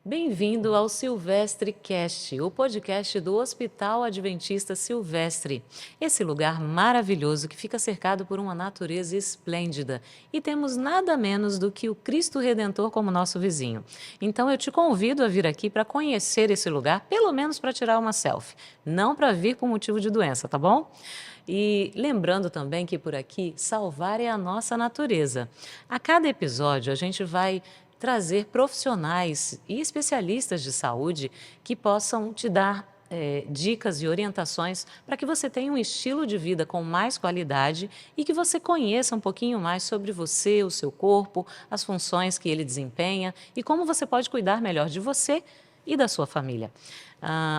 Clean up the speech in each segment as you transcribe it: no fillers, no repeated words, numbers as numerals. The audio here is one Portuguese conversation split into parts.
Bem-vindo ao Silvestre Cast, o podcast do Hospital Adventista Silvestre. Esse lugar maravilhoso que fica cercado por uma natureza esplêndida e temos nada menos do que o Cristo Redentor como nosso vizinho. Então eu te convido a vir aqui para conhecer esse lugar, pelo menos para tirar uma selfie, não para vir por motivo de doença, tá bom? E lembrando também que por aqui salvar é a nossa natureza. A cada episódio a gente vai trazer profissionais e especialistas de saúde que possam te dar dicas e orientações para que você tenha um estilo de vida com mais qualidade e que você conheça um pouquinho mais sobre você, o seu corpo, as funções que ele desempenha e como você pode cuidar melhor de você e da sua família.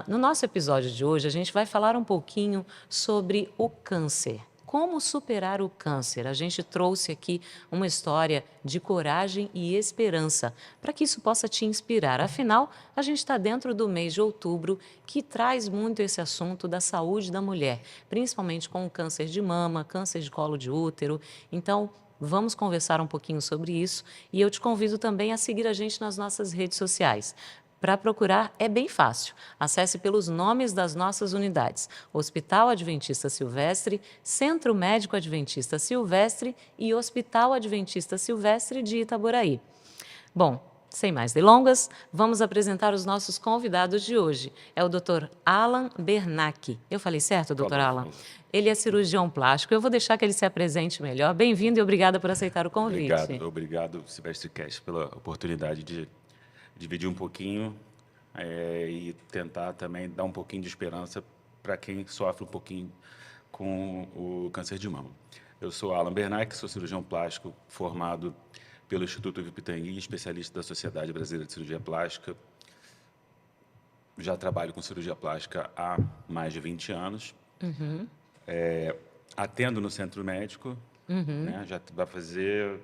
No nosso episódio de hoje, a gente vai falar um pouquinho sobre o câncer. Como superar o câncer? A gente trouxe aqui uma história de coragem e esperança, para que isso possa te inspirar. Afinal, a gente está dentro do mês de outubro, que traz muito esse assunto da saúde da mulher, principalmente com o câncer de mama, câncer de colo de útero. Então, vamos conversar um pouquinho sobre isso e eu te convido também a seguir a gente nas nossas redes sociais. Para procurar é bem fácil. Acesse pelos nomes das nossas unidades: Hospital Adventista Silvestre, Centro Médico Adventista Silvestre e Hospital Adventista Silvestre de Itaboraí. Bom, sem mais delongas, vamos apresentar os nossos convidados de hoje. É o Dr. Alan Bernac. Eu falei certo, Dr. Falou, Alan? falou. Ele é cirurgião plástico. Eu vou deixar que ele se apresente melhor. Bem-vindo e obrigada por aceitar o convite. Obrigado, Silvestre Cast, pela oportunidade de dividir um pouquinho e tentar também dar um pouquinho de esperança para quem sofre um pouquinho com o câncer de mama. Eu sou Alan Bernac, sou cirurgião plástico formado pelo Instituto Vipitangui, especialista da Sociedade Brasileira de Cirurgia Plástica. Já trabalho com cirurgia plástica há mais de 20 anos. Atendo no centro médico, né? Já vai fazer...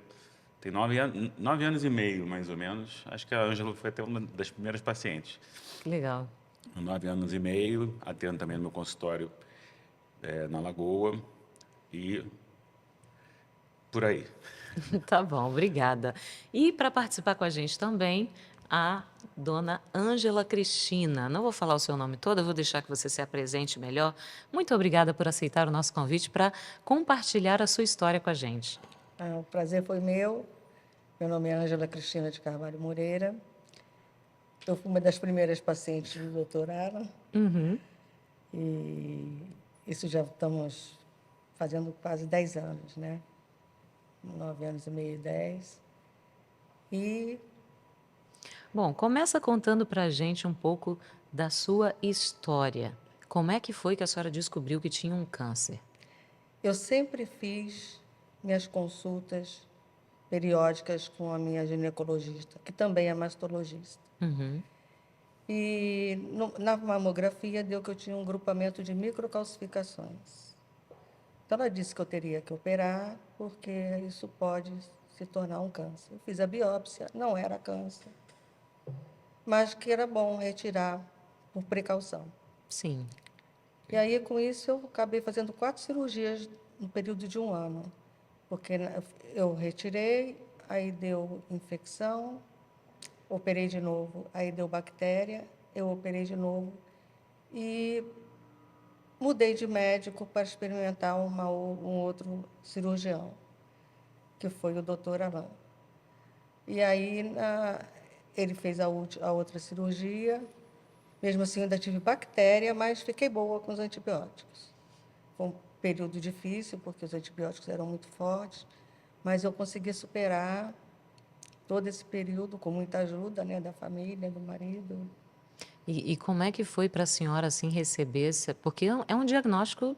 Tem 9 anos e meio, mais ou menos. Acho que a Ângela foi até uma das primeiras pacientes. Que legal. 9 anos e meio, atendo também no meu consultório na Lagoa e por aí. Tá bom, obrigada. E para participar com a gente também, a dona Ângela Cristina. Não vou falar o seu nome todo, eu vou deixar que você se apresente melhor. Muito obrigada por aceitar o nosso convite para compartilhar a sua história com a gente. O prazer foi meu. Meu nome é Ângela Cristina de Carvalho Moreira. Eu fui uma das primeiras pacientes do doutor Alan. E isso já estamos fazendo quase 10 anos, né? 9 anos e meio, 10. E Bom, começa contando para a gente um pouco da sua história. Como é que foi que a senhora descobriu que tinha um câncer? eu sempre fiz minhas consultas periódicas com a minha ginecologista, que também é mastologista. E na mamografia deu que eu tinha um grupamento de microcalcificações. Então, ela disse que eu teria que operar, porque isso pode se tornar um câncer. Eu fiz a biópsia, não era câncer, mas que era bom retirar por precaução. Sim. E aí, com isso, eu acabei fazendo 4 cirurgias no período de um ano, porque eu retirei, aí deu infecção, operei de novo, aí deu bactéria, eu operei de novo e mudei de médico para experimentar um outro cirurgião, que foi o doutor Alain. E aí ele fez a outra cirurgia, mesmo assim ainda tive bactéria, mas fiquei boa com os antibióticos. Foi um período difícil, porque os antibióticos eram muito fortes, mas eu consegui superar todo esse período com muita ajuda, né, da família, do marido. E como é que foi para a senhora assim receber esse... Porque é um diagnóstico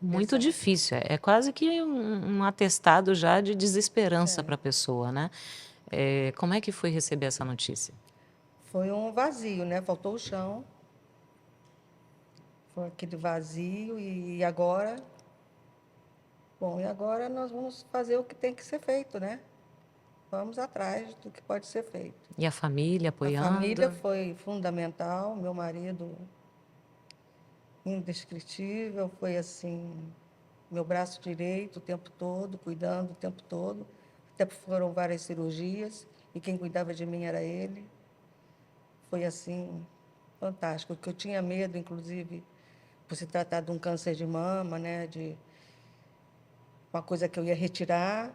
muito Exato. difícil, é quase que um atestado já de desesperança É. para a pessoa, né? Como é que foi receber essa notícia? Foi um vazio, né? Faltou o chão. Foi aquele vazio e agora... Bom, e agora nós vamos fazer o que tem que ser feito, né? Vamos atrás do que pode ser feito. E a família A família apoiando? foi fundamental, meu marido indescritível, foi assim, meu braço direito o tempo todo, cuidando o tempo todo. Até porque foram várias cirurgias e quem cuidava de mim era ele. foi assim, fantástico, porque eu tinha medo, inclusive, por se tratar de um câncer de mama, né, de uma coisa que eu ia retirar.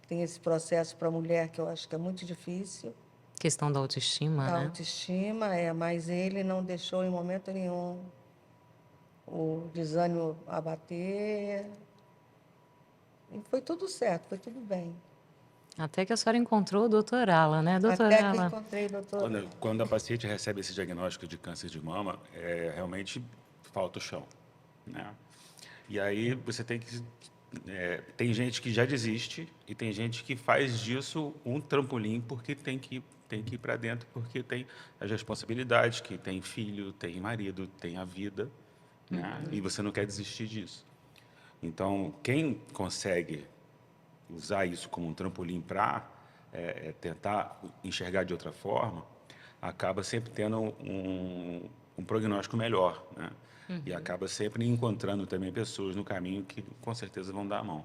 Tem esse processo para a mulher que eu acho que é muito difícil, Questão da autoestima, a né? autoestima, mas ele não deixou em momento nenhum o desânimo abater, e foi tudo certo, foi tudo bem. Até que a senhora encontrou o doutor Alan, né, doutor Até que eu Alan? encontrei, doutor. Quando a paciente recebe esse diagnóstico de câncer de mama, realmente falta o chão, né? E aí você tem que... tem gente que já desiste e tem gente que faz disso um trampolim porque tem que ir para dentro, porque tem as responsabilidades, que tem filho, tem marido, tem a vida, né? E você não quer desistir disso. Então, quem consegue usar isso como um trampolim para tentar enxergar de outra forma, acaba sempre tendo um prognóstico melhor, né? E acaba sempre encontrando também pessoas no caminho que com certeza vão dar a mão.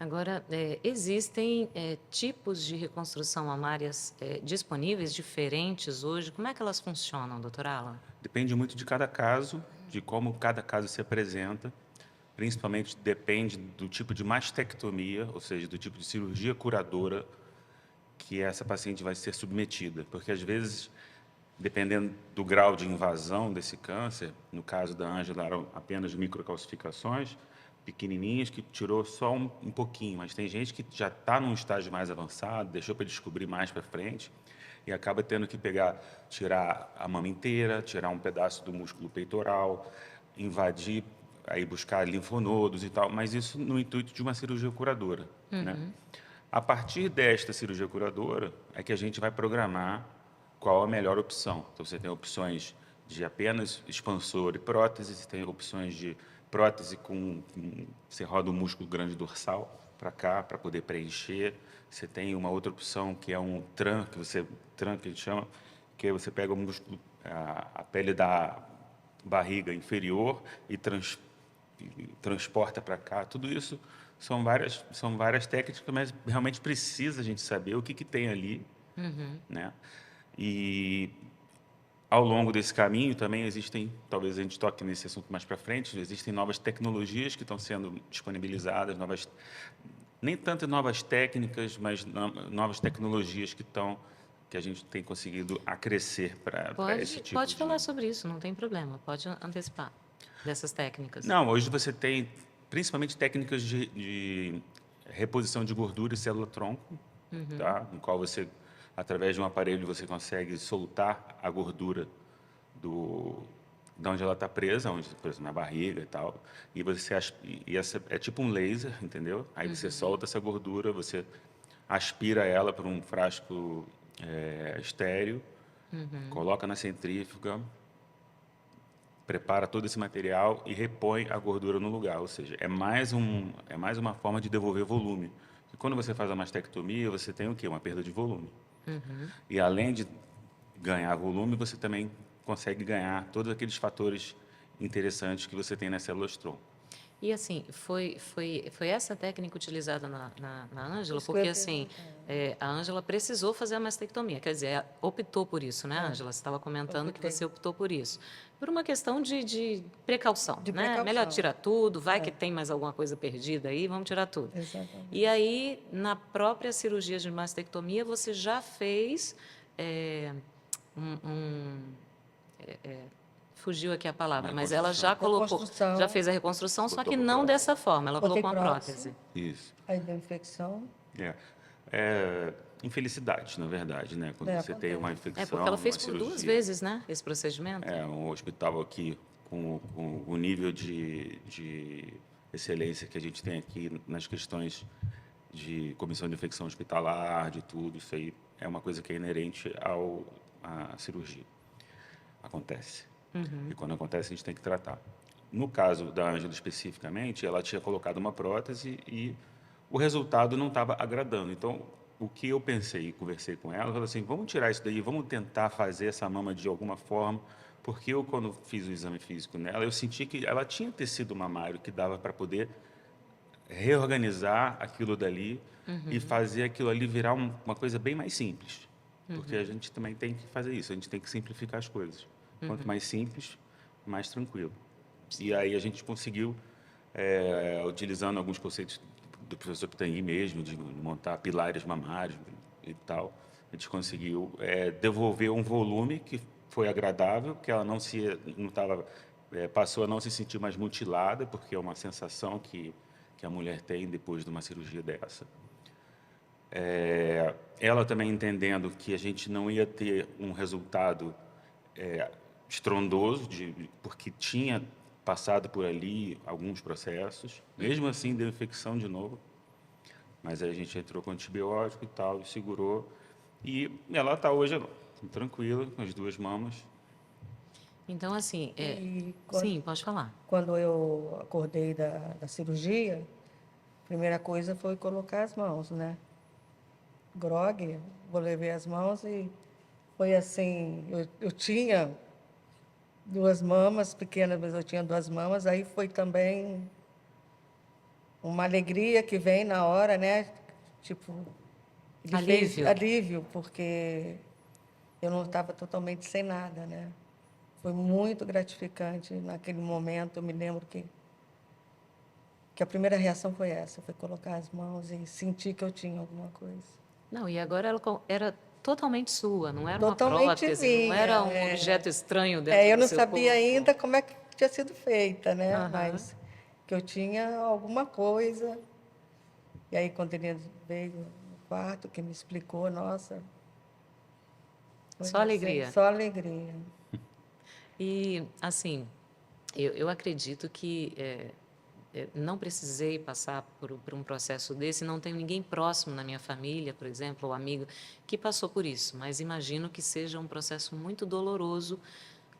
Agora, existem tipos de reconstrução mamárias disponíveis, diferentes hoje? Como é que elas funcionam, doutor Alan? Depende muito de cada caso, de como cada caso se apresenta. Principalmente depende do tipo de mastectomia, ou seja, do tipo de cirurgia curadora que essa paciente vai ser submetida. Porque, às vezes, dependendo do grau de invasão desse câncer, no caso da Ângela eram apenas microcalcificações, pequenininhas, que tirou só um pouquinho, mas tem gente que já está num estágio mais avançado, deixou para descobrir mais para frente, e acaba tendo que tirar a mama inteira, tirar um pedaço do músculo peitoral, invadir, aí buscar linfonodos e tal, mas isso no intuito de uma cirurgia curadora, né? A partir desta cirurgia curadora é que a gente vai programar qual a melhor opção. Então, você tem opções de apenas expansor e prótese, você tem opções de prótese você roda o músculo grande dorsal para cá, para poder preencher. Você tem uma outra opção que é um TRAN, que a gente chama, que aí você pega o músculo, a pele da barriga inferior e transporta para cá. Tudo isso são várias técnicas, mas realmente precisa a gente saber o que tem ali, né? E ao longo desse caminho também existem, talvez a gente toque nesse assunto mais para frente, existem novas tecnologias que estão sendo disponibilizadas, nem tanto novas técnicas, mas novas tecnologias que a gente tem conseguido acrescer para esse tipo Pode de... falar sobre isso, não tem problema, pode antecipar dessas técnicas. Não, hoje você tem principalmente técnicas de reposição de gordura e célula-tronco, tá? No qual você, através de um aparelho, você consegue soltar a gordura de onde ela está presa, por exemplo, na barriga e tal, e essa é tipo um laser, entendeu? Aí você solta essa gordura, você aspira ela para um frasco estéreo, coloca na centrífuga, prepara todo esse material e repõe a gordura no lugar, ou seja, é mais uma forma de devolver volume. E quando você faz a mastectomia, você tem o quê? Uma perda de volume. E além de ganhar volume, você também consegue ganhar todos aqueles fatores interessantes que você tem nas células-tronco. E assim, foi essa técnica utilizada na Ângela, Isso que eu porque ia assim, a Ângela precisou fazer a mastectomia, quer dizer, optou por isso, né, Ângela? Você estava comentando que optei. você optou por isso. Por uma questão de precaução, De né? precaução. Melhor tirar tudo, vai que tem mais alguma coisa perdida aí, vamos tirar tudo. Exatamente. E aí, na própria cirurgia de mastectomia, você já fez fugiu aqui a palavra, mas ela já colocou, Reconstrução. já fez a reconstrução, só Botou que uma não prótese. dessa forma, ela Botei colocou uma prótese. prótese. Isso. Aí deu infecção. Infelicidade, na verdade, né? Quando você tem uma infecção, Porque ela fez uma por duas cirurgia. vezes, né, esse procedimento. Um hospital aqui com o nível de excelência que a gente tem aqui nas questões de comissão de infecção hospitalar, de tudo, isso aí é uma coisa que é inerente à cirurgia. Acontece. E quando acontece, a gente tem que tratar. No caso da Ângela especificamente, ela tinha colocado uma prótese e o resultado não estava agradando. Então, o que eu pensei e conversei com ela, eu falei assim, vamos tirar isso daí, vamos tentar fazer essa mama de alguma forma, porque eu, quando fiz o exame físico nela, eu senti que ela tinha tecido mamário que dava para poder reorganizar aquilo dali e fazer aquilo ali virar uma coisa bem mais simples, porque a gente também tem que fazer isso, a gente tem que simplificar as coisas. Quanto mais simples, mais tranquilo. E aí a gente conseguiu, utilizando alguns conceitos do professor Pitangui mesmo, de montar pilares mamários e tal, a gente conseguiu devolver um volume que foi agradável, que ela não estava, passou a não se sentir mais mutilada, porque é uma sensação que a mulher tem depois de uma cirurgia dessa. Ela também entendendo que a gente não ia ter um resultado estrondoso, porque tinha passado por ali alguns processos, mesmo assim deu infecção de novo, mas aí a gente entrou com antibiótico e tal, e segurou, e ela está hoje tranquila, com as 2 mamas. Então, assim, E sim, pode falar. quando eu acordei da cirurgia, a primeira coisa foi colocar as mãos, né? Grogue, vou levar as mãos e foi assim, eu tinha 2 mamas pequenas, mas eu tinha 2 mamas, aí foi também uma alegria que vem na hora, né? Tipo, ele fez Alívio. alívio, porque eu não estava totalmente sem nada, né? Foi muito gratificante naquele momento. Eu me lembro que a primeira reação foi essa, foi colocar as mãos e sentir que eu tinha alguma coisa. Não, e agora ela era totalmente sua, não era uma Totalmente prótese, não minha. era um objeto estranho dentro Eu do não seu sabia corpo. ainda como é que tinha sido feita, né? Aham. Mas que eu tinha alguma coisa. E aí, quando ele veio no quarto, que me explicou, nossa, foi Só assim, alegria. só alegria. E, assim, eu acredito que não precisei passar por um processo desse, não tenho ninguém próximo na minha família, por exemplo, ou amigo, que passou por isso, mas imagino que seja um processo muito doloroso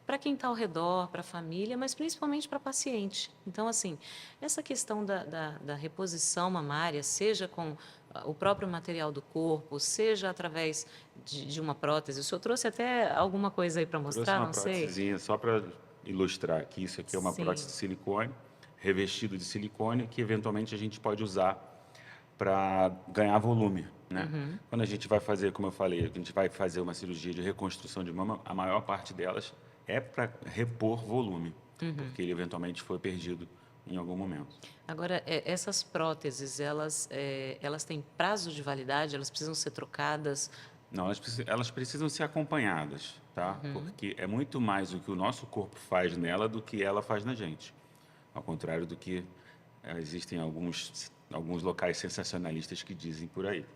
para quem está ao redor, para a família, mas principalmente para a paciente. Então, assim, essa questão da reposição mamária, seja com o próprio material do corpo, seja através de uma prótese. O senhor trouxe até alguma coisa aí para Trouxe mostrar, uma não sei? prótesezinha só para ilustrar aqui. Isso aqui é uma prótese Sim. de silicone, revestido de silicone, que eventualmente a gente pode usar para ganhar volume, né? Quando a gente vai fazer, como eu falei, a gente vai fazer uma cirurgia de reconstrução de mama, a maior parte delas é para repor volume, porque ele eventualmente foi perdido em algum momento. Agora, essas próteses, elas têm prazo de validade, elas precisam ser trocadas. Não, elas precisam ser acompanhadas, tá? Porque é muito mais o que o nosso corpo faz nela do que ela faz na gente. Ao contrário do que existem alguns locais sensacionalistas que dizem por aí.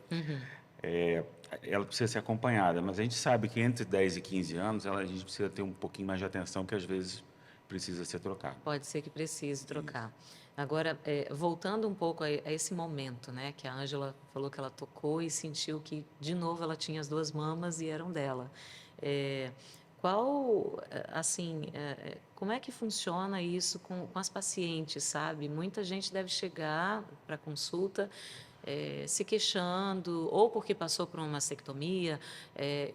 É, ela precisa ser acompanhada, mas a gente sabe que entre 10 e 15 anos a gente precisa ter um pouquinho mais de atenção, que às vezes precisa ser trocado. Pode ser que precise trocar. Agora, voltando um pouco a esse momento, né, que a Ângela falou que ela tocou e sentiu que, de novo, ela tinha as 2 mamas e eram dela. É, assim, como é que funciona isso com as pacientes, sabe? Muita gente deve chegar para consulta se queixando, ou porque passou por uma mastectomia,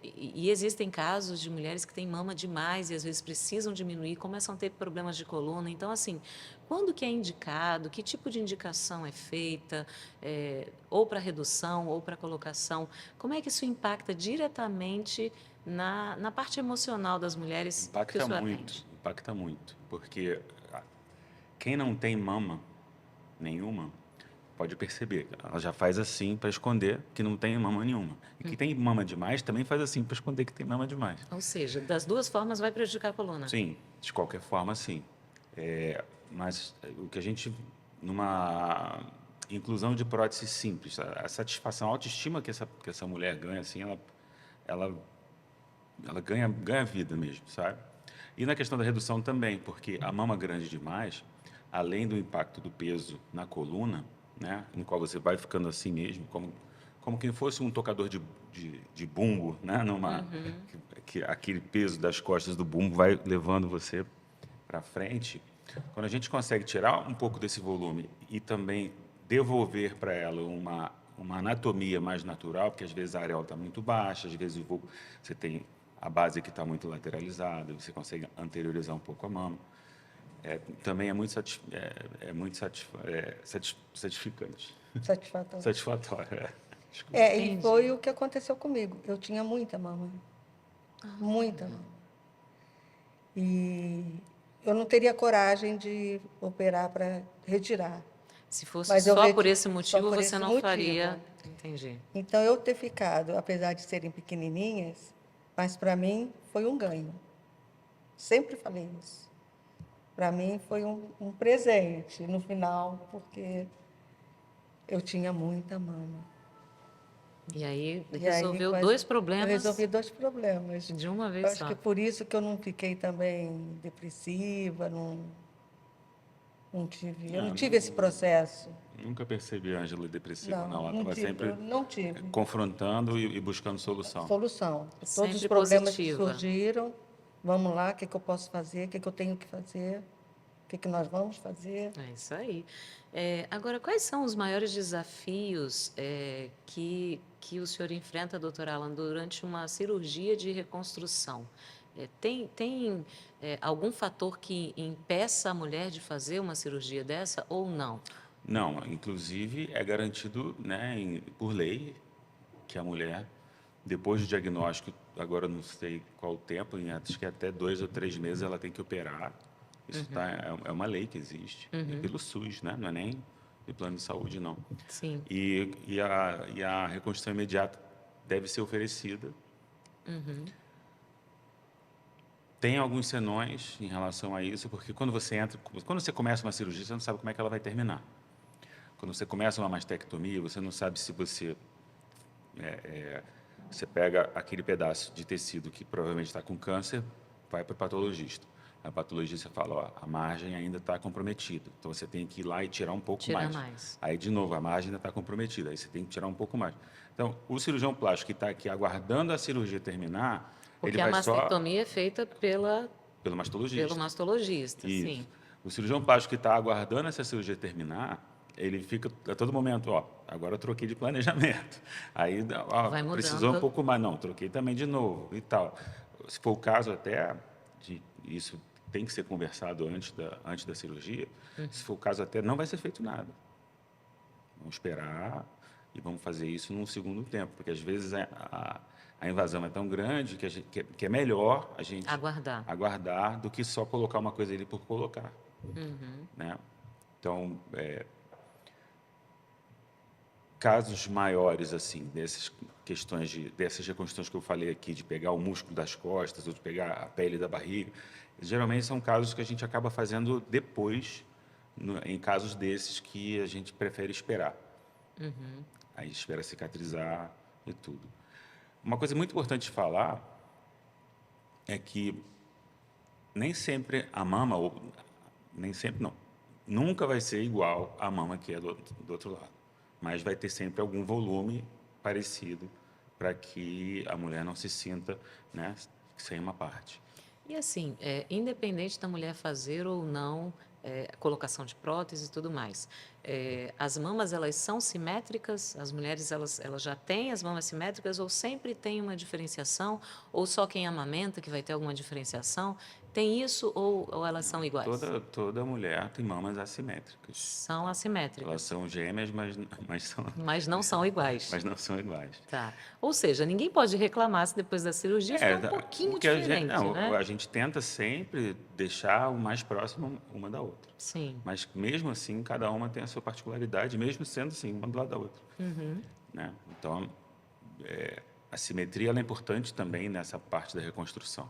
e existem casos de mulheres que têm mama demais e às vezes precisam diminuir, começam a ter problemas de coluna. Então, assim, quando que é indicado, que tipo de indicação é feita, ou para redução ou para colocação, como é que isso impacta diretamente na parte emocional das mulheres que o senhor atende? Impacta muito, porque quem não tem mama nenhuma pode perceber, ela já faz assim para esconder que não tem mama nenhuma. E quem tem mama demais também faz assim para esconder que tem mama demais. Ou seja, das 2 formas vai prejudicar a coluna. Sim, de qualquer forma, sim. Mas o que a gente, numa inclusão de prótese simples, a satisfação, a autoestima que essa mulher ganha, assim, ela, ela ganha vida mesmo, sabe? E na questão da redução também, porque a mama grande demais, além do impacto do peso na coluna, né, no qual você vai ficando assim mesmo, como quem fosse um tocador de bumbo, né, que aquele peso das costas do bumbo vai levando você para frente. Quando a gente consegue tirar um pouco desse volume e também devolver para ela uma anatomia mais natural, porque às vezes a areola está muito baixa, às vezes você tem a base que está muito lateralizada, você consegue anteriorizar um pouco a mama. Também é muito, satisficante. Satisfatório. Satisfatório, é. E Entendi. foi o que aconteceu comigo. Eu tinha muita mama, muita mama. E eu não teria coragem de operar para retirar. Se fosse Mas eu só por reti esse só motivo, por você esse não faria. motivo. Entendi. Então, eu ter ficado, apesar de serem pequenininhas, mas para mim foi um ganho. Sempre falei isso. Para mim foi um presente no final, porque eu tinha muita mama. E aí E aí resolveu dois eu resolvi problemas 2 problemas. de uma Eu vez acho que só. é por isso que eu não fiquei também depressiva, eu não Ah, tive esse processo. nunca percebi a Ângela depressiva, Não, não. Ela não estava tive, eu sempre não tive confrontando e buscando solução. solução. Todos os Sempre problemas que positiva. surgiram, vamos lá, o que que eu posso fazer, o que que eu tenho que fazer, o que que nós vamos fazer. É isso aí. Agora, quais são os maiores desafios que o senhor enfrenta, doutor Alan, durante uma cirurgia de reconstrução? Tem algum fator que impeça a mulher de fazer uma cirurgia dessa ou não? Não, inclusive é garantido, né, por lei, que a mulher, depois do diagnóstico, agora eu não sei qual o tempo, acho que até 2 ou 3 meses ela tem que operar. Isso tá, é uma lei que existe, e pelo SUS, né? Não é nem do plano de saúde, não. Sim. E a reconstrução imediata deve ser oferecida. Tem alguns senões em relação a isso, porque quando você começa uma cirurgia, você não sabe como é que ela vai terminar. Quando você começa uma mastectomia, você não sabe se você pega aquele pedaço de tecido que provavelmente está com câncer, vai para o patologista. A patologista fala, ó, a margem ainda está comprometida, então você tem que ir lá e tirar um pouco Tira mais. mais. Aí, de novo, a margem ainda está comprometida, aí você tem que tirar um pouco mais. Então, o cirurgião plástico que está aqui aguardando a cirurgia terminar, ele Porque a vai só mastectomia é feita pelo pelo mastologista. mastologista, Isso. sim. O cirurgião plástico que está aguardando essa cirurgia terminar, ele fica a todo momento, ó, agora eu troquei de planejamento. Aí, ó, Vai precisou um mudando. pouco mais, não, troquei também de novo e tal. Se for o caso até, isso tem que ser conversado antes da cirurgia, se for o caso até, não vai ser feito nada. Vamos esperar e vamos fazer isso num segundo tempo, porque às vezes a invasão é tão grande que é melhor a gente Aguardar. aguardar do que só colocar uma coisa ali por colocar, né? Então, casos maiores assim dessas reconstruções que eu falei aqui, de pegar o músculo das costas ou de pegar a pele da barriga, geralmente são casos que a gente acaba fazendo depois, em casos desses que a gente prefere esperar. Aí espera cicatrizar e tudo. Uma coisa muito importante de falar é que nem sempre a mama, ou nem sempre não, nunca vai ser igual à mama que é do outro lado, mas vai ter sempre algum volume parecido para que a mulher não se sinta, né, sem uma parte. E assim, independente da mulher fazer ou não colocação de prótese e tudo mais, as mamas elas são simétricas? As mulheres elas já têm as mamas simétricas ou sempre tem uma diferenciação? Ou só quem amamenta que vai ter alguma diferenciação? Tem isso ou elas são iguais? Toda mulher tem mamas assimétricas. São Elas assimétricas, são gêmeas, mas não são iguais. mas não são iguais. Tá. Ou seja, ninguém pode reclamar se depois da cirurgia ficar um pouquinho o que a gente, diferente, não, né? a gente tenta sempre deixar o mais próximo uma da outra. Sim. Mas mesmo assim, cada uma tem a sua particularidade, mesmo sendo assim, uma do lado da outra. Né? Então, a simetria ela é importante também nessa parte da reconstrução.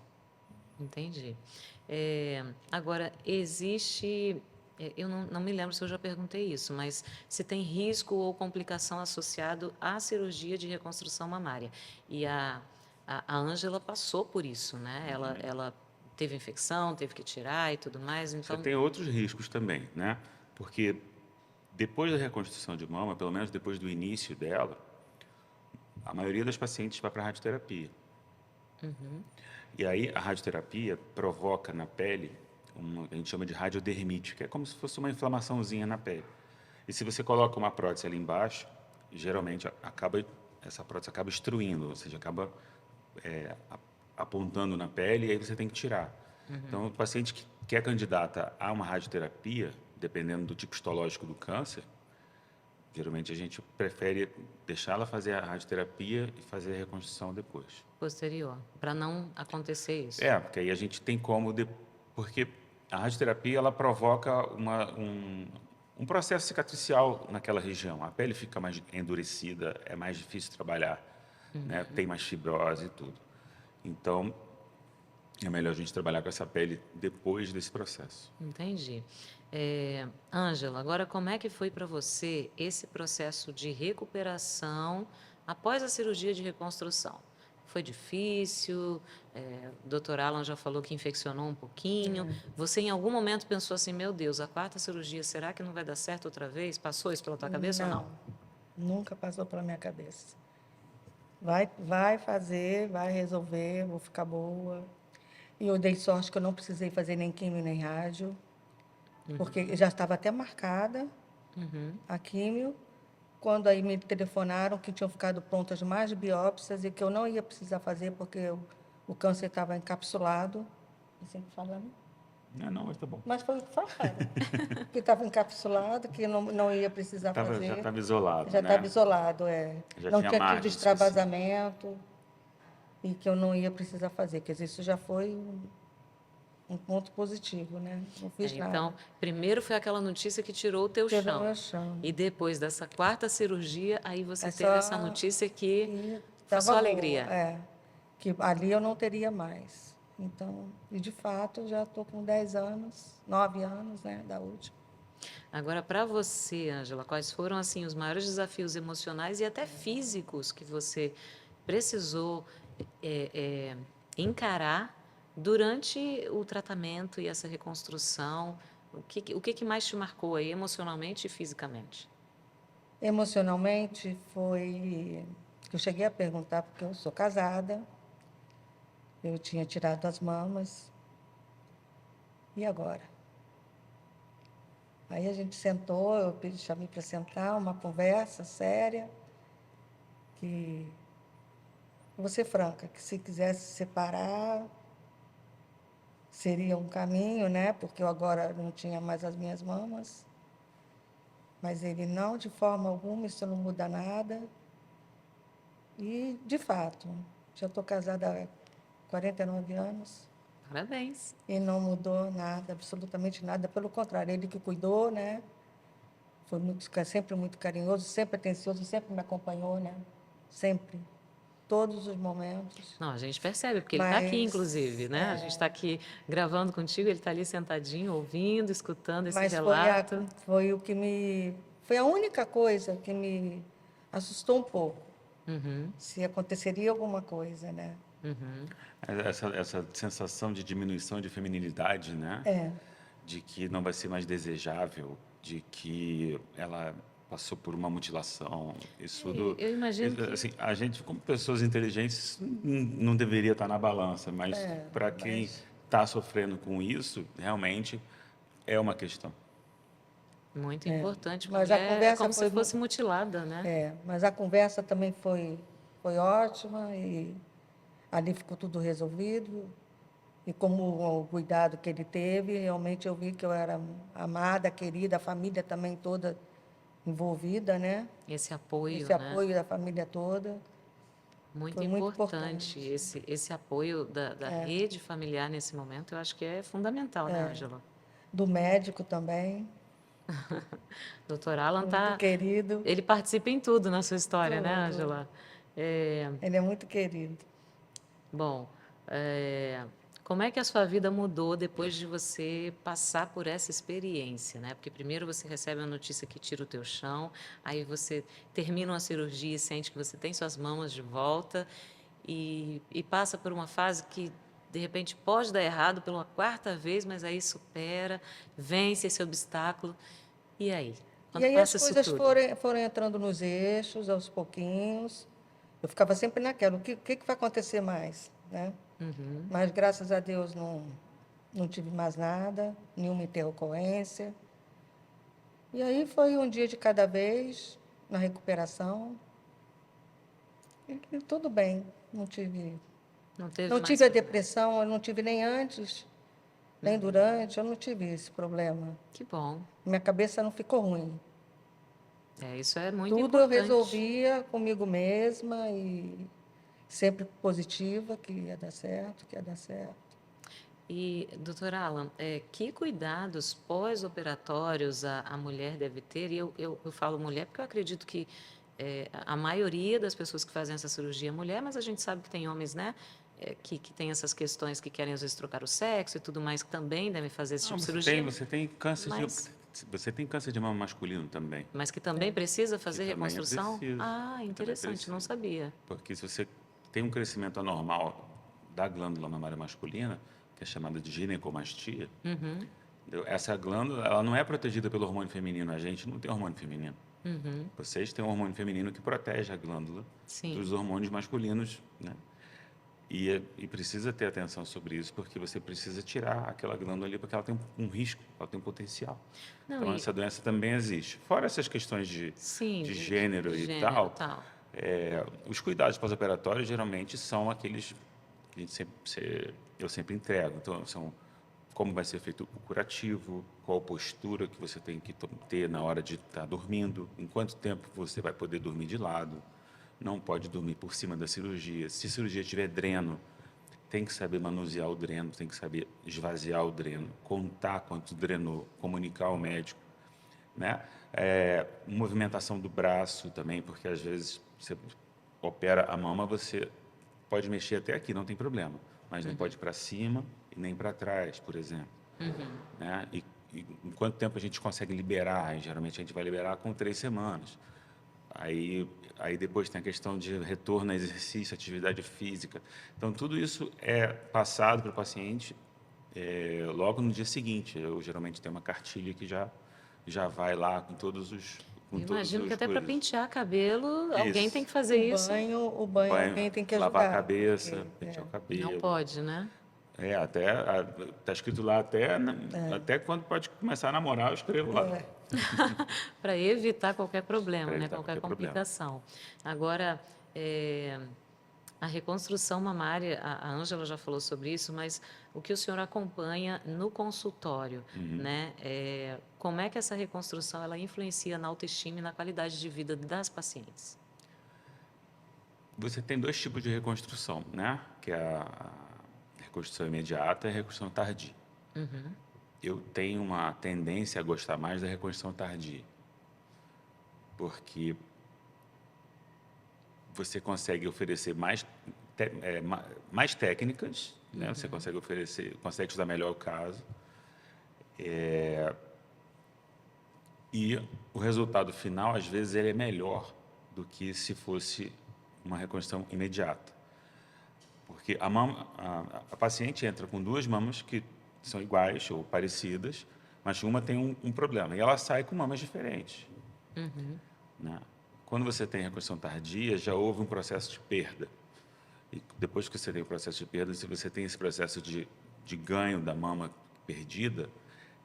Entendi. Agora, existe. Eu não me lembro se eu já perguntei isso, mas se tem risco ou complicação associado à cirurgia de reconstrução mamária. E a Ângela passou por isso, né? Ela teve infecção, teve que tirar e tudo mais. Você Então, tem outros riscos também, né? Porque depois da reconstrução de mama, pelo menos depois do início dela, a maioria das pacientes vai para a radioterapia. E aí a radioterapia provoca na pele a gente chama de radiodermite, que é como se fosse uma inflamaçãozinha na pele. E se você coloca uma prótese ali embaixo, geralmente essa prótese acaba destruindo, ou seja, acaba apontando na pele e aí você tem que tirar. Então, o paciente que é candidata a uma radioterapia, dependendo do tipo histológico do câncer, Geralmente a gente prefere deixar ela fazer a radioterapia e fazer a reconstrução depois. Posterior, para não acontecer isso. Porque aí a gente tem como... Porque a radioterapia, ela provoca um processo cicatricial naquela região. A pele fica mais endurecida, é mais difícil trabalhar, né? Tem mais fibrose e tudo. Então, é melhor a gente trabalhar com essa pele depois desse processo. Entendi. Ângela, agora como é que foi para você esse processo de recuperação após a cirurgia de reconstrução? Foi difícil? O doutor Alan já falou que infeccionou um pouquinho. Você em algum momento pensou assim, meu Deus, a quarta cirurgia, será que não vai dar certo outra vez? Passou isso pela tua cabeça ou não? Nunca passou pela minha cabeça. Vai fazer, vai resolver, vou ficar boa. E eu dei sorte que eu não precisei fazer nem químio nem rádio, porque já estava até marcada a químio. Quando aí me telefonaram que tinham ficado prontas mais biópsias e que eu não ia precisar fazer porque o câncer estava encapsulado. Eu sempre falando. Não, mas tá bom. Mas foi o que falaram. Que estava encapsulado, que não ia precisar fazer. Já estava isolado, Já né? estava isolado, Já não tinha tinha tido margem extravasamento e que eu não ia precisar fazer. Quer dizer, isso já foi um ponto positivo, né? Não fiz nada. Então, primeiro foi aquela notícia que tirou o teu Tirou chão. meu chão. E depois dessa quarta cirurgia, aí você Essa- teve essa notícia que E foi tava só boa, alegria. que ali eu não teria mais. Então, e de fato, já estou com 10 anos, 9 anos, né, da última. Agora, para você, Ângela, quais foram assim os maiores desafios emocionais e até físicos que você precisou encarar durante o tratamento e essa reconstrução? O que mais te marcou aí emocionalmente e fisicamente? Emocionalmente, foi que eu cheguei a perguntar, porque eu sou casada, eu tinha tirado as mamas, e agora? Aí a gente sentou, chamei para sentar, uma conversa séria, que vou ser franca, que se quisesse separar, seria um caminho, né? Porque eu agora não tinha mais as minhas mamas. Mas ele não, de forma alguma, isso não muda nada. E, de fato, já estou casada há 49 anos Parabéns. e não mudou nada, absolutamente nada. Pelo contrário, ele que cuidou, né? Foi sempre muito carinhoso, sempre atencioso, sempre me acompanhou, né? Sempre. Todos os momentos. Não, a gente percebe, porque ele está aqui, Mas, inclusive, né? A gente está aqui gravando contigo, ele está ali sentadinho, ouvindo, escutando esse mas relato. foi a única coisa que me assustou um pouco, Uhum, se aconteceria alguma coisa, né? uhum. Essa sensação de diminuição de feminilidade, né? É, De que não vai ser mais desejável, de que ela passou por uma mutilação. Isso tudo... Eu imagino que Assim, a gente, como pessoas inteligentes, isso não deveria estar na balança, mas para quem está sofrendo com isso, realmente é uma questão. muito importante, mas porque a é conversa como se foi fosse mutilada, né? mas a conversa também foi ótima e ali ficou tudo resolvido. E como o cuidado que ele teve, realmente eu vi que eu era amada, querida, a família também toda envolvida, né? Esse apoio, Esse né? apoio da família toda Muito foi muito importante. importante. Esse apoio da rede familiar nesse momento, eu acho que é fundamental, né, Ângela? Do médico também, Doutor Alan muito querido, ele participa em tudo na sua história, né, tudo. Ângela? É, Ele é muito querido. bom, como é que a sua vida mudou depois de você passar por essa experiência, né? Porque primeiro você recebe a notícia que tira o teu chão, aí você termina uma cirurgia e sente que você tem suas mamas de volta e passa por uma fase que de repente pode dar errado pela quarta vez, mas aí supera, vence esse obstáculo. E aí? E Quando aí as passa isso coisas tudo? foram entrando nos eixos, aos pouquinhos. Eu ficava sempre naquela, o que vai acontecer mais, né? Uhum. Mas, graças a Deus, não tive mais nada, nenhuma intercorrência. E aí foi um dia de cada vez, na recuperação. E tudo bem, Não teve não mais tive a problema. depressão, eu não tive nem antes, nem durante, eu não tive esse problema. Que bom. Minha cabeça não ficou ruim. Isso é muito Tudo eu importante. resolvia comigo mesma e sempre positiva, que ia dar certo, que ia dar certo. E, doutora Alan, que cuidados pós-operatórios a mulher deve ter? E eu falo mulher porque eu acredito que a maioria das pessoas que fazem essa cirurgia é mulher, mas a gente sabe que tem homens, né, que tem essas questões que querem às vezes trocar o sexo e tudo mais, que também devem fazer esse Não, tipo de cirurgia, mas, você tem câncer de mama masculino também, mas que também precisa que fazer também é reconstrução? preciso, Ah, que também é interessante, não preciso. sabia. Porque se você tem um crescimento anormal da glândula mamária masculina, que é chamada de ginecomastia, Uhum, entendeu? Essa glândula, ela não é protegida pelo hormônio feminino. A gente não tem hormônio feminino. uhum, Vocês têm um hormônio feminino que protege a glândula sim. dos hormônios masculinos, né? E precisa ter atenção sobre isso, porque você precisa tirar aquela glândula ali, porque ela tem um risco, ela tem um potencial. Não, Então, e essa doença também existe. Fora essas questões sim, de de gênero e gênero e tal, tal. os cuidados pós-operatórios geralmente são aqueles que eu sempre entrego. Então, são como vai ser feito o curativo, qual postura que você tem que ter na hora de estar dormindo, em quanto tempo você vai poder dormir de lado, não pode dormir por cima da cirurgia. Se a cirurgia tiver dreno, tem que saber manusear o dreno, tem que saber esvaziar o dreno, contar quanto drenou, comunicar ao médico, né? Movimentação do braço também, porque às vezes você opera a mama, você pode mexer até aqui, não tem problema, mas não pode ir para cima e nem para trás, por exemplo, né? E em quanto tempo a gente consegue liberar? Geralmente a gente vai liberar com 3 semanas. Aí depois tem a questão de retorno a exercício, atividade física. Então, tudo isso é passado para o paciente logo no dia seguinte. Eu geralmente tenho uma cartilha que já vai lá com todos os com Eu todos imagino que os até para coisas. pentear cabelo, alguém tem Isso. que fazer isso. O O banho banho, alguém tem que lavar a ajudar, cabeça, porque pentear o Não cabelo. pode, né? Tá escrito lá até quando pode começar a namorar, eu escrevo lá, Para evitar qualquer problema, para né? evitar Qualquer qualquer problema. complicação. Agora, a reconstrução mamária, a Ângela já falou sobre isso, mas o que o senhor acompanha no consultório, né? Como é que essa reconstrução ela influencia na autoestima e na qualidade de vida das pacientes? Você tem dois tipos de reconstrução, né? Que é a reconstrução imediata e a reconstrução tardia. Eu tenho uma tendência a gostar mais da reconstrução tardia, porque você consegue oferecer mais técnicas, né? Você consegue estudar melhor o caso, e o resultado final, às vezes, ele é melhor do que se fosse uma reconstrução imediata. Porque a paciente entra com duas mamas que são iguais ou parecidas, mas uma tem um problema, e ela sai com mamas diferentes, né? Quando você tem reconstrução tardia, já houve um processo de perda. E depois que você tem o processo de perda, se você tem esse processo de ganho da mama perdida,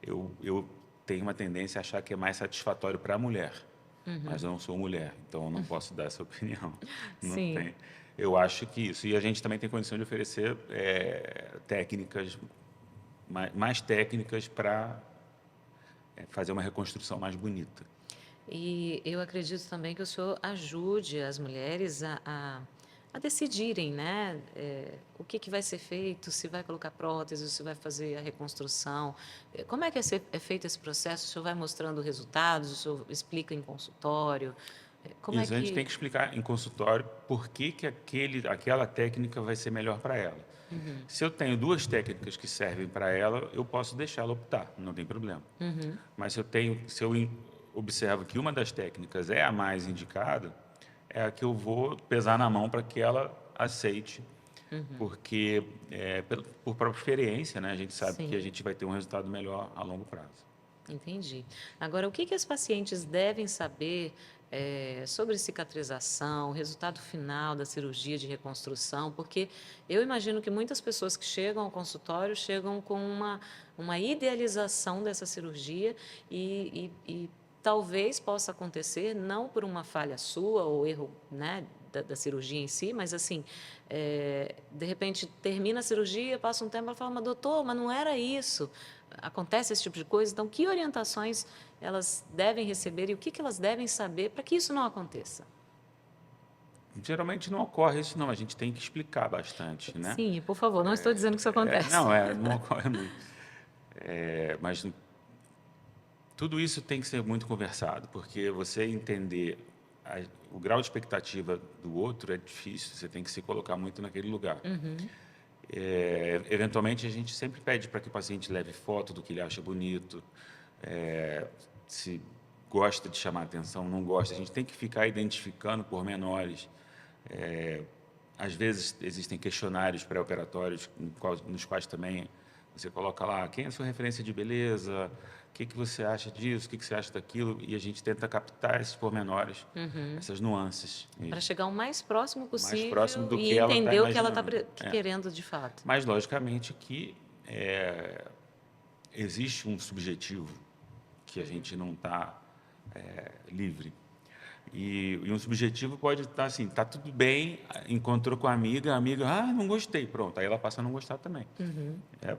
eu tenho uma tendência a achar que é mais satisfatório para a mulher. Mas eu não sou mulher, então eu não posso dar essa opinião. Não Sim. tem. Eu acho que isso. E a gente também tem condição de oferecer técnicas, mais técnicas para fazer uma reconstrução mais bonita. E eu acredito também que o senhor ajude as mulheres a decidirem, né, o que vai ser feito, se vai colocar prótese, se vai fazer a reconstrução. Como é que é feito esse processo? O senhor vai mostrando resultados, o senhor explica em consultório? Como é Isso, a gente tem que... que explicar em consultório por que aquela técnica vai ser melhor para ela. Se eu tenho duas técnicas que servem para ela, eu posso deixá-la optar, não tem problema. Mas se eu observo que uma das técnicas é a mais indicada, é a que eu vou pesar na mão para que ela aceite, porque por própria experiência, né, a gente sabe que a Sim. gente vai ter um resultado melhor a longo prazo. Entendi. Agora, o que as pacientes devem saber sobre cicatrização, o resultado final da cirurgia de reconstrução? Porque eu imagino que muitas pessoas que chegam ao consultório chegam com uma idealização dessa cirurgia e talvez possa acontecer, não por uma falha sua ou erro, né, da cirurgia em si, mas assim, de repente termina a cirurgia, passa um tempo, ela fala, mas doutor, mas não era isso. acontece esse tipo de coisa, então que orientações elas devem receber e o que elas devem saber para que isso não aconteça? Geralmente não ocorre isso, não. A gente tem que explicar bastante, né? Sim, e por favor, não estou dizendo que isso acontece. Não ocorre muito. Mas tudo isso tem que ser muito conversado, porque você entender o grau de expectativa do outro é difícil, você tem que se colocar muito naquele lugar. Eventualmente, a gente sempre pede para que o paciente leve foto do que ele acha bonito, se gosta de chamar atenção, não gosta. A gente tem que ficar identificando pormenores. Às vezes, existem questionários pré-operatórios nos quais também você coloca lá quem é a sua referência de beleza, o que você acha disso, o que você acha daquilo, e a gente tenta captar esses pormenores, essas nuances. Para chegar o mais próximo Mais próximo possível do e que ela está entender o que ela está imaginando. querendo de fato. Mas, logicamente, que existe um subjetivo que a gente não está livre. E um subjetivo pode estar assim, tá tudo bem, encontrou com a amiga, não gostei, pronto, aí ela passa a não gostar também. É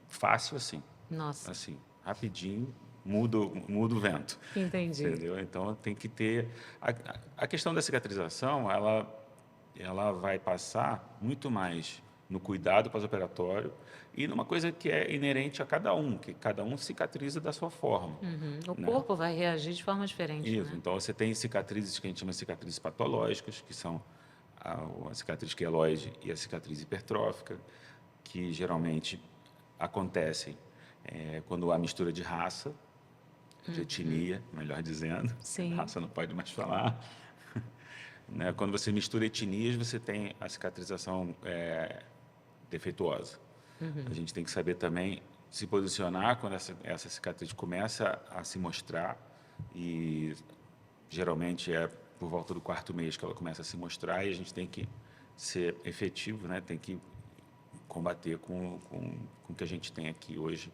fácil assim, Nossa, assim, rapidinho, muda o vento. entendi. Entendeu? Então tem que ter a questão da cicatrização, ela vai passar muito mais no cuidado pós-operatório e numa coisa que é inerente a cada um, que cada um cicatriza da sua forma. O Né? corpo vai reagir de forma diferente, Isso. né? Então você tem cicatrizes que a gente chama de cicatrizes patológicas, que são a cicatriz queloide e a cicatriz hipertrófica, que geralmente acontecem quando há mistura de raça, de etnia, melhor dizendo. Sim. Raça não pode mais falar. Né? Quando você mistura etnias, você tem a cicatrização defeituosa. A gente tem que saber também se posicionar quando essa cicatriz começa a se mostrar, e geralmente é por volta do 4º mês que ela começa a se mostrar, e a gente tem que ser efetivo, né? Tem que combater com o que a gente tem aqui hoje,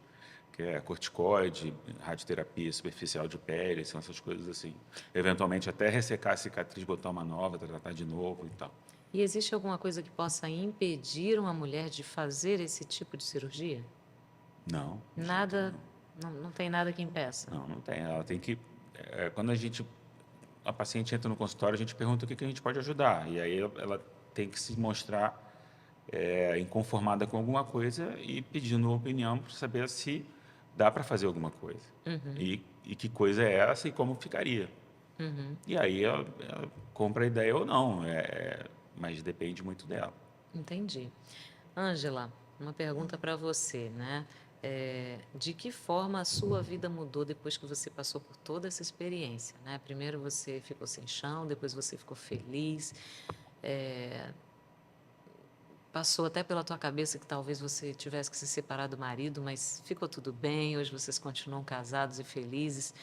que é corticoide, radioterapia superficial de pele, são essas coisas assim. Eventualmente até ressecar a cicatriz, botar uma nova, tratar de novo e tal. E existe alguma coisa que possa impedir uma mulher de fazer esse tipo de cirurgia? Não. Nada, não tem nada que impeça. Não tem. Ela tem que... quando a paciente entra no consultório, a gente pergunta o que a gente pode ajudar. E aí ela tem que se mostrar inconformada com alguma coisa e pedindo uma opinião para saber se dá para fazer alguma coisa. E que coisa é essa e como ficaria. E aí ela compra a ideia ou não, mas depende muito dela. Entendi. Ângela, uma pergunta para você, né? De que forma a sua vida mudou depois que você passou por toda essa experiência, né? Primeiro você ficou sem chão, depois você ficou feliz. Passou até pela tua cabeça que talvez você tivesse que se separar do marido, mas ficou tudo bem, hoje vocês continuam casados e felizes.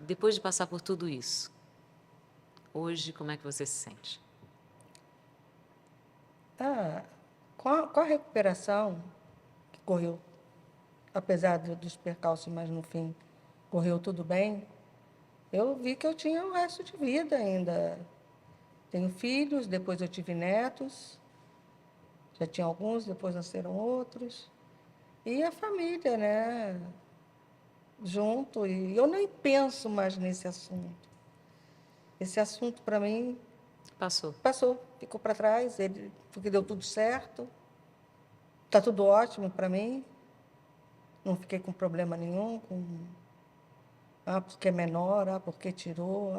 Depois de passar por tudo isso, hoje como é que você se sente? Com a recuperação, que correu, apesar dos percalços, mas no fim correu tudo bem, eu vi que eu tinha o resto de vida ainda. Tenho filhos, depois eu tive netos, já tinha alguns, depois nasceram outros. E a família, né? Junto. E eu nem penso mais nesse assunto. Esse assunto, para mim, Passou. passou, ficou para trás, porque deu tudo certo. Está tudo ótimo para mim. Não fiquei com problema nenhum, porque é menor, porque tirou.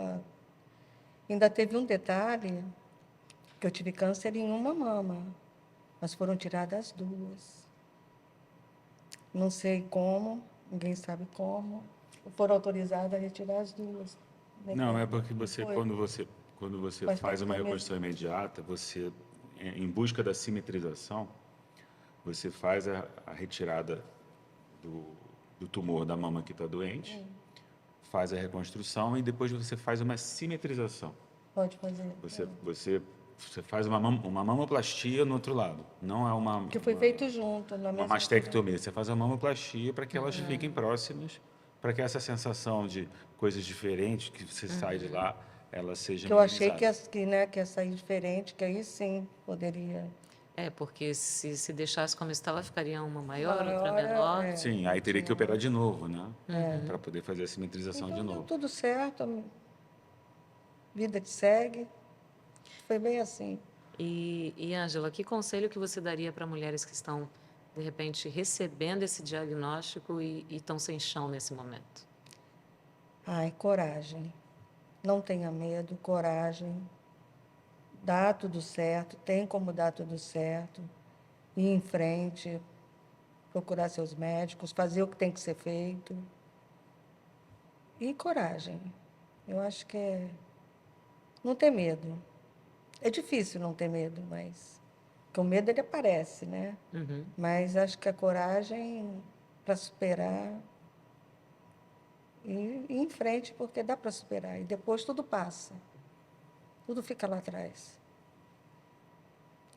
Ainda teve um detalhe, que eu tive câncer em uma mama, mas foram tiradas as duas. Não sei como, ninguém sabe como. Foram autorizadas a retirar as duas. Não, é porque Foi. quando você Mas faz uma foi mesmo. reconstrução imediata, você, em busca da simetrização, você faz a retirada do tumor da mama que está doente, faz a reconstrução e depois você faz uma simetrização. Pode fazer. Você faz uma mamoplastia no outro lado. Não é uma... Que foi feito junto, na uma mesma mastectomia. Você faz a mamoplastia para que elas fiquem próximas, para que essa sensação de coisas diferentes que você sai de lá, ela seja que eu achei minimizada. que ia sair diferente, que aí sim poderia. É, porque se deixasse como estava, ficaria uma maior, outra Maior, menor. Sim, aí teria que tinha operar mais. de novo, né? Uhum. Para poder fazer a simetrização de Então deu novo. tudo certo, a vida que segue. Foi bem assim. Ângela, que conselho que você daria para mulheres que estão, de repente, recebendo esse diagnóstico e estão sem chão nesse momento? Ai, coragem. Não tenha medo, coragem. Dá tudo certo, tem como dar tudo certo. Ir em frente, procurar seus médicos, fazer o que tem que ser feito. E coragem. Eu acho que é não ter medo. É difícil não ter medo, mas porque o medo ele aparece, né? Uhum. Mas acho que a coragem para superar e ir em frente, porque dá para superar. E depois tudo passa. Tudo fica lá atrás.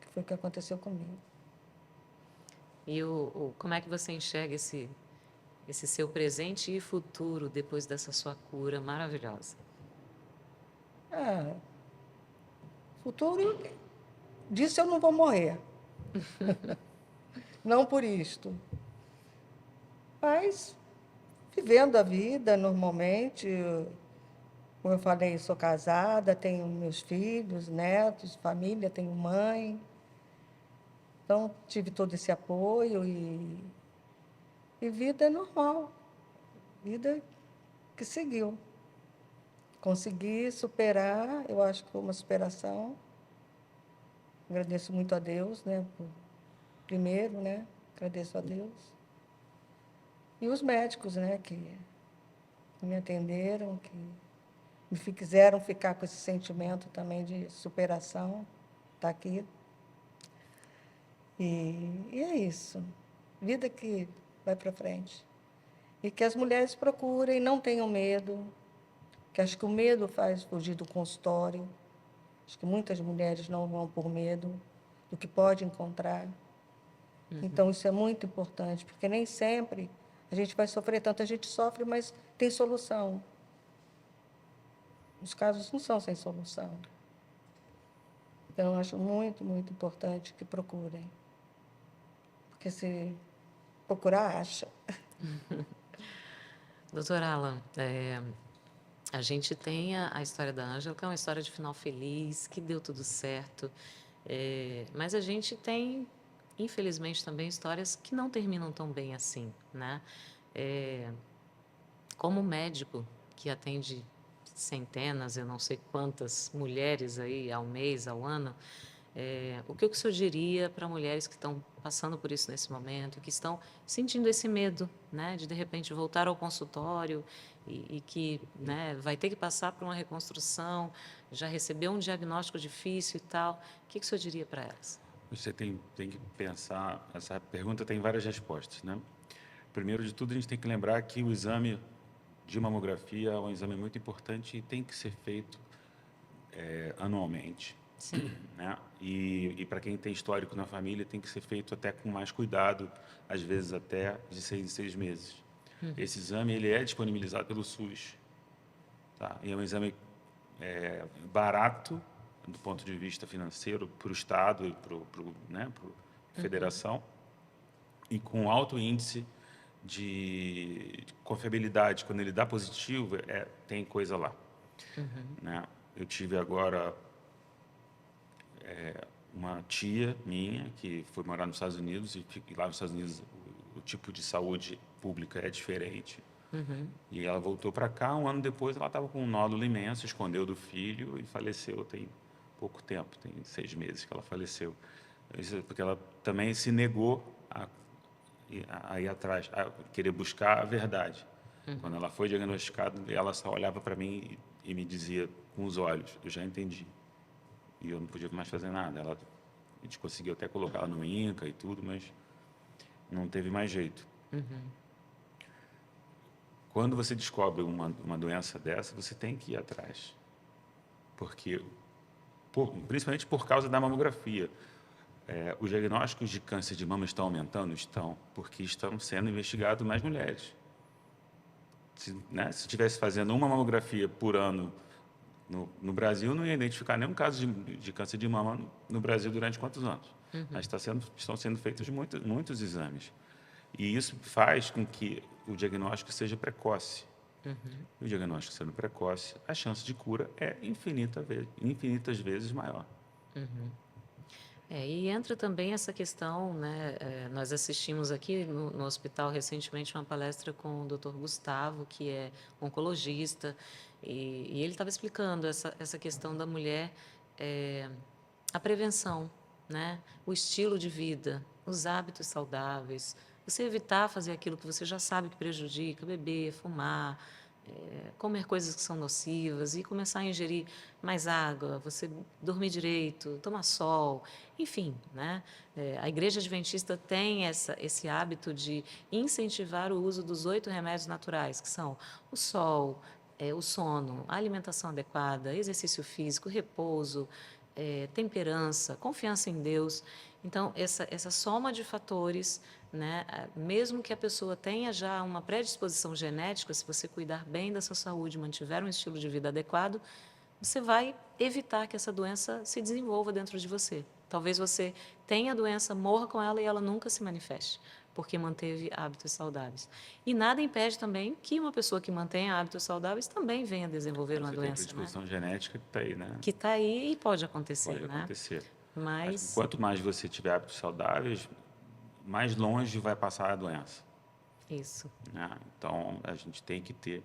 Que foi o que aconteceu comigo. Como é que você enxerga esse seu presente e futuro depois dessa sua cura maravilhosa? Ah, futuro, disso eu não vou morrer. Não por isto. Mas vivendo a vida normalmente. Como eu falei, sou casada, tenho meus filhos, netos, família, tenho mãe. Então, tive todo esse apoio e vida normal, vida que seguiu. Consegui superar, eu acho que foi uma superação. Agradeço muito a Deus, né? Primeiro, né? Agradeço a Deus. E os médicos, né? Que me atenderam, que quiseram ficar com esse sentimento também de superação. Está aqui. E é isso. Vida que vai para frente. E que as mulheres procurem, não tenham medo, que acho que o medo faz fugir do consultório. Acho que muitas mulheres não vão por medo do que pode encontrar. Então, isso é muito importante, porque nem sempre a gente vai sofrer tanto. A gente sofre, mas tem solução. Os casos não são sem solução. Então, eu acho muito, muito importante que procurem. Porque se procurar, acha. Doutora Alan, a gente tem a história da Ângela, que é uma história de final feliz, que deu tudo certo. Mas a gente tem, infelizmente, também histórias que não terminam tão bem assim, né? É, como médico que atende centenas, eu não sei quantas mulheres aí ao mês, ao ano, o que o senhor diria para mulheres que estão passando por isso nesse momento, que estão sentindo esse medo, né, de repente voltar ao consultório e que, né, vai ter que passar por uma reconstrução, já recebeu um diagnóstico difícil e tal, o que o senhor diria para elas? Você tem que pensar, essa pergunta tem várias respostas, né? Primeiro de tudo, a gente tem que lembrar que o exame de mamografia é um exame muito importante e tem que ser feito anualmente, Sim. né? E para quem tem histórico na família, tem que ser feito até com mais cuidado, às vezes até de 6 em 6 meses. Esse exame ele é disponibilizado pelo SUS, tá? E é um exame barato do ponto de vista financeiro para o Estado e para né, a Federação e com alto índice de confiabilidade. Quando ele dá positivo, tem coisa lá, né? Eu tive agora uma tia minha que foi morar nos Estados Unidos e lá nos Estados Unidos o tipo de saúde pública é diferente. E ela voltou para cá, um ano depois ela estava com um nódulo imenso, escondeu do filho e faleceu tem pouco tempo, tem 6 meses que ela faleceu. Isso porque ela também se negou a ir atrás, a querer buscar a verdade. Quando ela foi diagnosticada, ela só olhava para mim e me dizia com os olhos, eu já entendi. E eu não podia mais fazer nada. A gente conseguiu até colocar ela no INCA e tudo, mas não teve mais jeito. Quando você descobre uma doença dessa, você tem que ir atrás. Porque, principalmente por causa da mamografia. Os diagnósticos de câncer de mama estão aumentando? Estão, porque estão sendo investigados mais mulheres. Se tivesse fazendo uma mamografia por ano No Brasil, não ia identificar nenhum caso de câncer de mama no Brasil durante quantos anos? Mas estão sendo feitos muitos exames. E isso faz com que o diagnóstico seja precoce. E o diagnóstico sendo precoce, a chance de cura é infinitas vezes maior. E entra também essa questão, né? Nós assistimos aqui no hospital recentemente uma palestra com o Dr. Gustavo, que é oncologista, e ele estava explicando essa questão da mulher, a prevenção, né? O estilo de vida, os hábitos saudáveis, você evitar fazer aquilo que você já sabe que prejudica, beber, fumar, comer coisas que são nocivas e começar a ingerir mais água, você dormir direito, tomar sol, enfim, né? A Igreja Adventista tem esse hábito de incentivar o uso dos 8 remédios naturais, que são o sol, o sono, a alimentação adequada, exercício físico, repouso, temperança, confiança em Deus. Então, essa soma de fatores, né, mesmo que a pessoa tenha já uma predisposição genética, se você cuidar bem da sua saúde, mantiver um estilo de vida adequado, você vai evitar que essa doença se desenvolva dentro de você. Talvez você tenha a doença, morra com ela e ela nunca se manifeste, porque manteve hábitos saudáveis. E nada impede também que uma pessoa que mantenha hábitos saudáveis também venha desenvolver uma Você tem a doença, né? predisposição genética que está aí, né? Que está aí e pode acontecer, Pode né? acontecer. Mas Quanto mais você tiver hábitos saudáveis, mais longe vai passar a doença. isso. Né? Então, a gente tem que ter,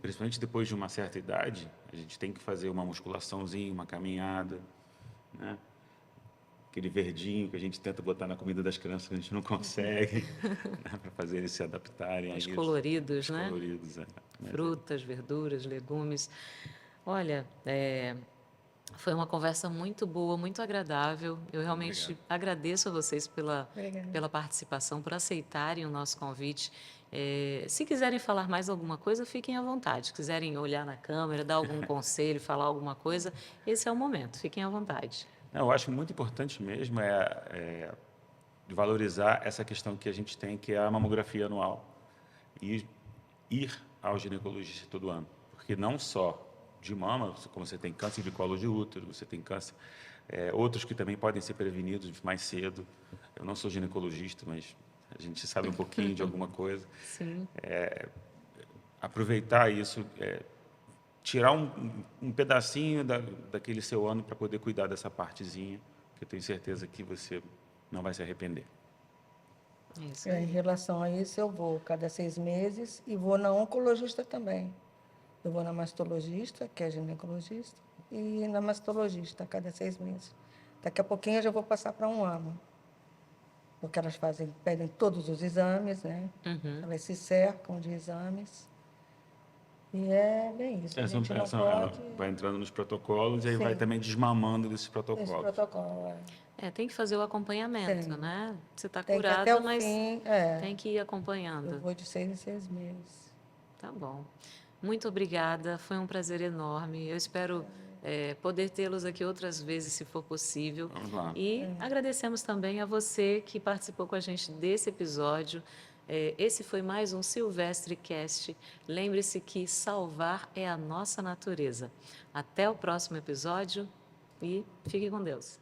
principalmente depois de uma certa idade, a gente tem que fazer uma musculaçãozinha, uma caminhada, né? Aquele verdinho que a gente tenta botar na comida das crianças, que a gente não consegue, né? Para fazer eles se adaptarem a Os isso. coloridos, Os né? coloridos, Mas Frutas, verduras, legumes. Olha, foi uma conversa muito boa, muito agradável. Eu realmente Obrigado. agradeço a vocês Obrigada. pela participação, por aceitarem o nosso convite. Se quiserem falar mais alguma coisa, fiquem à vontade. Se quiserem olhar na câmera, dar algum conselho, falar alguma coisa, esse é o momento. Fiquem à vontade. Não, eu acho muito importante mesmo valorizar essa questão que a gente tem, que é a mamografia anual. E ir ao ginecologista todo ano. Porque não só de mama, como você tem câncer de colo de útero, você tem câncer, outros que também podem ser prevenidos mais cedo. Eu não sou ginecologista, mas a gente sabe um pouquinho de alguma coisa. Sim. Aproveitar isso, tirar um pedacinho daquele seu ano para poder cuidar dessa partezinha, que eu tenho certeza que você não vai se arrepender. É isso Em aí. relação a isso, eu vou cada 6 meses e vou na oncologista também. Eu vou na mastologista, que é ginecologista, e na mastologista a cada 6 meses. Daqui a pouquinho eu já vou passar para um ano, porque elas pedem todos os exames, né? Elas se cercam de exames. E é bem isso. A gente não Ela pode vai entrando nos protocolos e aí vai Sim. também desmamando desses esse protocolos. protocolo. Tem que fazer o acompanhamento, Tem. né? Você está Tem que até curada, o mas fim, tem que ir eu acompanhando. vou de 6 em 6 meses. Tá bom. Muito obrigada, foi um prazer enorme. Eu espero poder tê-los aqui outras vezes, se for possível. Vamos lá. E agradecemos também a você que participou com a gente desse episódio. Esse foi mais um Silvestre Cast. Lembre-se que salvar é a nossa natureza. Até o próximo episódio e fique com Deus.